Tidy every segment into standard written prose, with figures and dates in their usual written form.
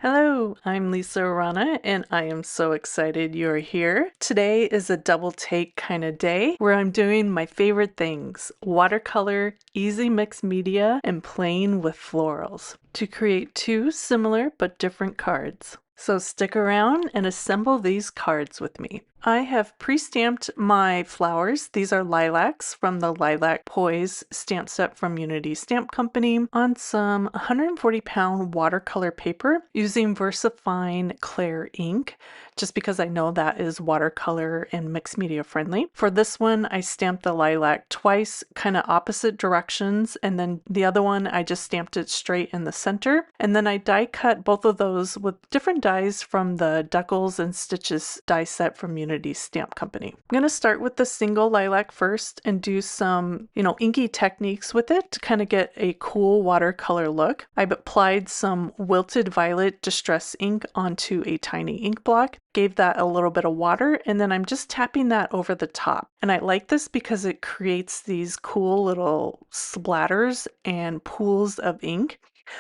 Hello, I'm Lisa Arana, and I am so excited you're here. Today is a double take kind of day where I'm doing my favorite things: watercolor, easy mixed media, and playing with florals to create two similar but different cards. So stick around and assemble these cards with me. I have pre-stamped my flowers. These are lilacs from the Lilac Poise stamp set from Unity Stamp Company on some 140-pound watercolor paper using VersaFine Clear ink, just because I know that is watercolor and mixed media friendly. For this one, I stamped the lilac twice, kind of opposite directions, and then the other one, I just stamped it straight in the center. And then I die cut both of those with different dies from the Decals and Stitches die set from Unity Stamp Company. I'm going to start with the single lilac first and do some, inky techniques with it to kind of get a cool watercolor look. I've applied some Wilted Violet Distress ink onto a tiny ink block, gave that a little bit of water, and then I'm just tapping that over the top. And I like this because it creates these cool little splatters and pools of ink.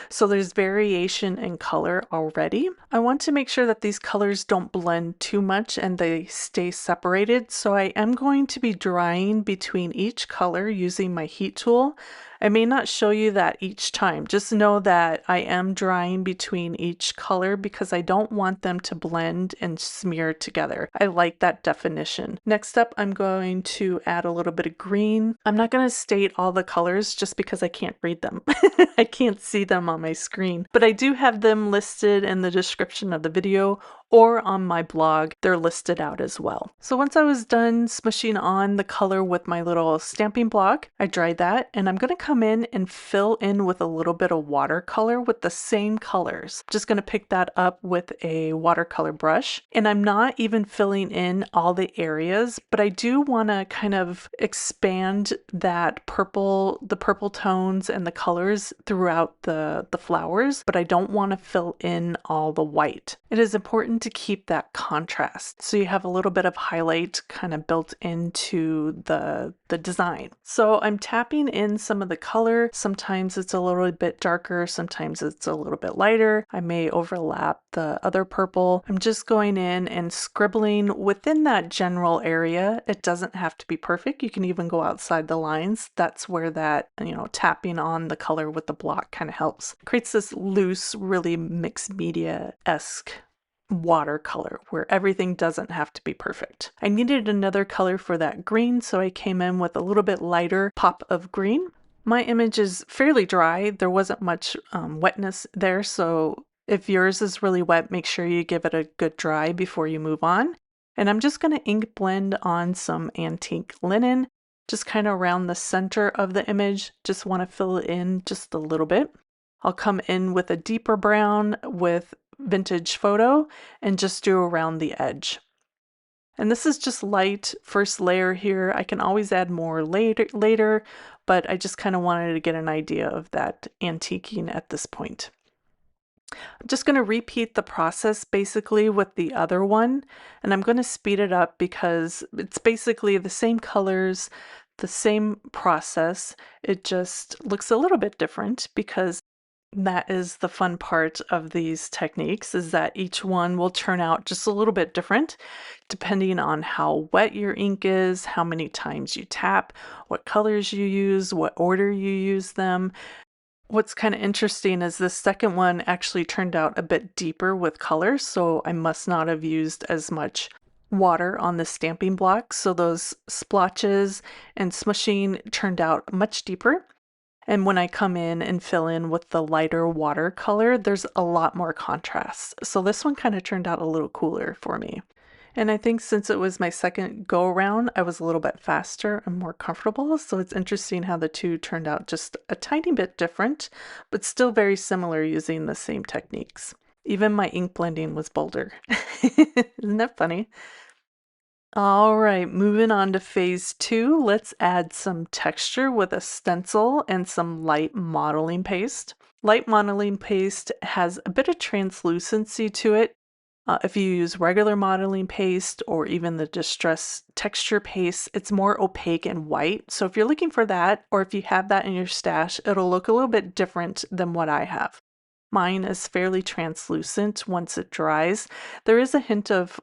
So there's variation in color already. I want to make sure that these colors don't blend too much and they stay separated. So I am going to be drying between each color using my heat tool. I may not show you that each time. Just know that I am drying between each color because I don't want them to blend and smear together. I like that definition. Next up, I'm going to add a little bit of green. I'm not going to state all the colors just because I can't read them. I can't see them on my screen, but I do have them listed in the description of the video or on my blog. They're listed out as well. So once I was done smushing on the color with my little stamping block, I dried that, and I'm going to come in and fill in with a little bit of watercolor with the same colors. Just going to pick that up with a watercolor brush, and I'm not even filling in all the areas, but I do want to kind of expand that the purple tones and the colors throughout the flowers, but I don't want to fill in all the white. It is important to keep that contrast so you have a little bit of highlight kind of built into the design. So I'm tapping in some of the color. Sometimes it's a little bit darker, sometimes it's a little bit lighter. I may overlap the other purple. I'm just going in and scribbling within that general area. It doesn't have to be perfect. You can even go outside the lines. That's where that, tapping on the color with the block kind of helps. Creates this loose, really mixed media-esque watercolor where everything doesn't have to be perfect. I needed another color for that green, so I came in with a little bit lighter pop of green. My image is fairly dry. There wasn't much wetness there, so if yours is really wet, make sure you give it a good dry before you move on. And I'm just going to ink blend on some antique linen, just kind of around the center of the image. Just want to fill it in just a little bit. I'll come in with a deeper brown with Vintage Photo and just do around the edge. And this is just light first layer here. I can always add more later, but I just kind of wanted to get an idea of that antiquing at this point. I'm just going to repeat the process basically with the other one, and I'm going to speed it up because it's basically the same colors, the same process. It just looks a little bit different because that is the fun part of these techniques, is that each one will turn out just a little bit different depending on how wet your ink is, how many times you tap, what colors you use, what order you use them. What's kind of interesting is this second one actually turned out a bit deeper with color, so I must not have used as much water on the stamping block, so those splotches and smushing turned out much deeper. And when I come in and fill in with the lighter watercolor, there's a lot more contrast. So this one kind of turned out a little cooler for me. And I think since it was my second go around, I was a little bit faster and more comfortable. So it's interesting how the two turned out just a tiny bit different, but still very similar using the same techniques. Even my ink blending was bolder. Isn't that funny? All right, moving on to phase 2, let's add some texture with a stencil and some light modeling paste. Light modeling paste has a bit of translucency to it. If you use regular modeling paste or even the Distress texture paste, it's more opaque and white. So if you're looking for that, or if you have that in your stash, it'll look a little bit different than what I have. Mine is fairly translucent once it dries. There is a hint of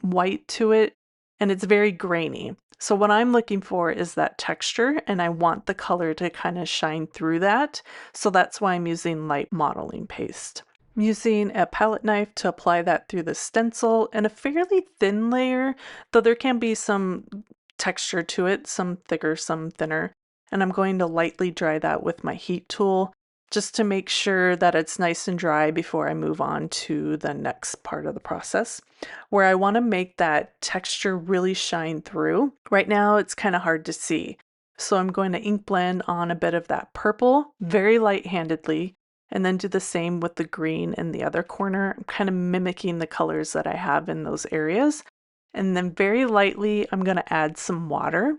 white to it, and it's very grainy. So what I'm looking for is that texture, and I want the color to kind of shine through that. So that's why I'm using light modeling paste. I'm using a palette knife to apply that through the stencil, and a fairly thin layer, though there can be some texture to it, some thicker, some thinner. And I'm going to lightly dry that with my heat tool just to make sure that it's nice and dry before I move on to the next part of the process, where I want to make that texture really shine through. Right now it's kind of hard to see. So I'm going to ink blend on a bit of that purple very light-handedly, and then do the same with the green in the other corner. I'm kind of mimicking the colors that I have in those areas. And then very lightly, I'm going to add some water.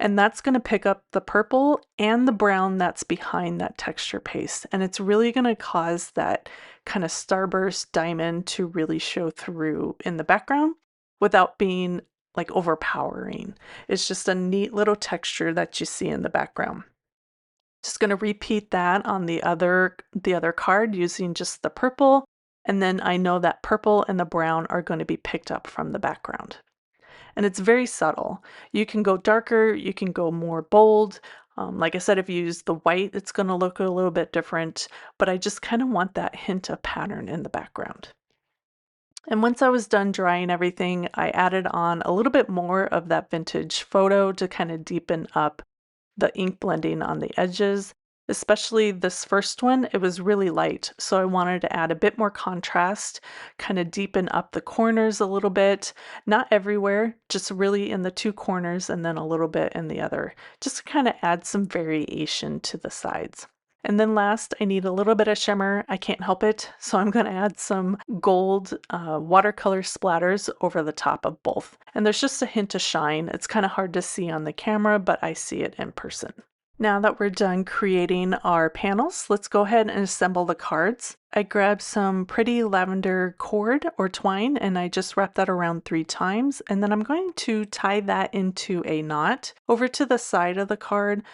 And that's going to pick up the purple and the brown that's behind that texture paste. And it's really going to cause that kind of starburst diamond to really show through in the background without being like overpowering. It's just a neat little texture that you see in the background. Just going to repeat that on the other card using just the purple, and then I know that purple and the brown are going to be picked up from the background. And it's very subtle. You can go darker, you can go more bold. Like I said, if you use the white, it's going to look a little bit different, but I just kind of want that hint of pattern in the background. And once I was done drying everything, I added on a little bit more of that vintage photo to kind of deepen up the ink blending on the edges. Especially this first one, it was really light, so I wanted to add a bit more contrast, kind of deepen up the corners a little bit, not everywhere, just really in the two corners and then a little bit in the other, just to kind of add some variation to the sides. And then last, I need a little bit of shimmer. I can't help it, so I'm going to add some gold watercolor splatters over the top of both. And there's just a hint of shine. It's kind of hard to see on the camera, but I see it in person. Now that we're done creating our panels, let's go ahead and assemble the cards. I grabbed some pretty lavender cord or twine, and I just wrapped that around 3 times, and then I'm going to tie that into a knot. Over to the side of the card,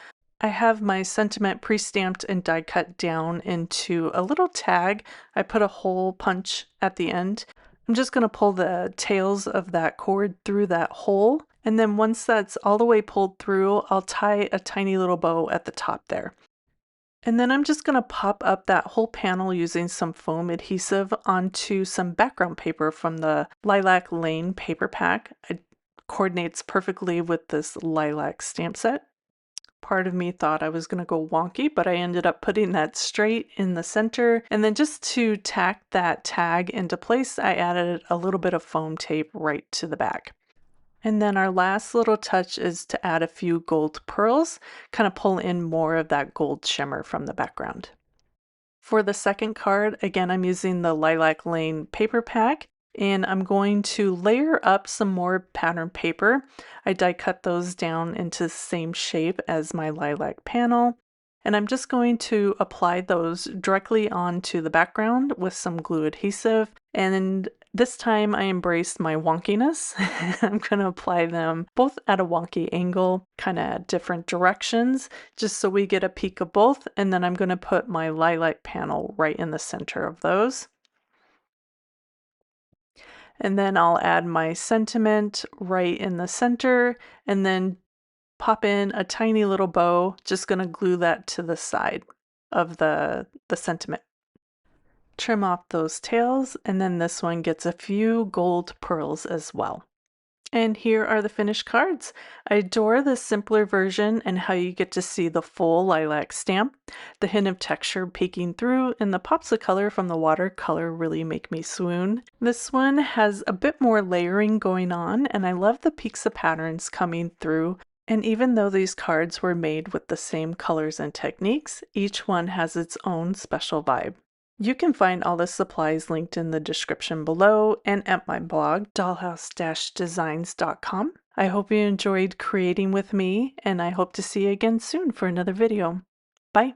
I have my sentiment pre-stamped and die cut down into a little tag. I put a hole punch at the end. I'm just going to pull the tails of that cord through that hole, and then once that's all the way pulled through, I'll tie a tiny little bow at the top there. And then I'm just going to pop up that whole panel using some foam adhesive onto some background paper from the Lilac Lane paper pack. It coordinates perfectly with this lilac stamp set. Part of me thought I was going to go wonky, but I ended up putting that straight in the center. And then just to tack that tag into place, I added a little bit of foam tape right to the back. And then our last little touch is to add a few gold pearls, kind of pull in more of that gold shimmer from the background. For the second card, again, I'm using the Lilac Lane paper pack, and I'm going to layer up some more pattern paper. I die cut those down into the same shape as my lilac panel, and I'm just going to apply those directly onto the background with some glue adhesive. And this time I embraced my wonkiness. I'm going to apply them both at a wonky angle, kind of at different directions, just so we get a peek of both. And then I'm going to put my lilac panel right in the center of those. And then I'll add my sentiment right in the center, and then pop in a tiny little bow. Just going to glue that to the side of the sentiment. Trim off those tails, and then this one gets a few gold pearls as well. And here are the finished cards. I adore the simpler version and how you get to see the full lilac stamp. The hint of texture peeking through and the pops of color from the watercolor really make me swoon. This one has a bit more layering going on, and I love the peaks of patterns coming through. And even though these cards were made with the same colors and techniques, each one has its own special vibe. You can find all the supplies linked in the description below and at my blog, dahlhouse-designs.com. I hope you enjoyed creating with me, and I hope to see you again soon for another video. Bye!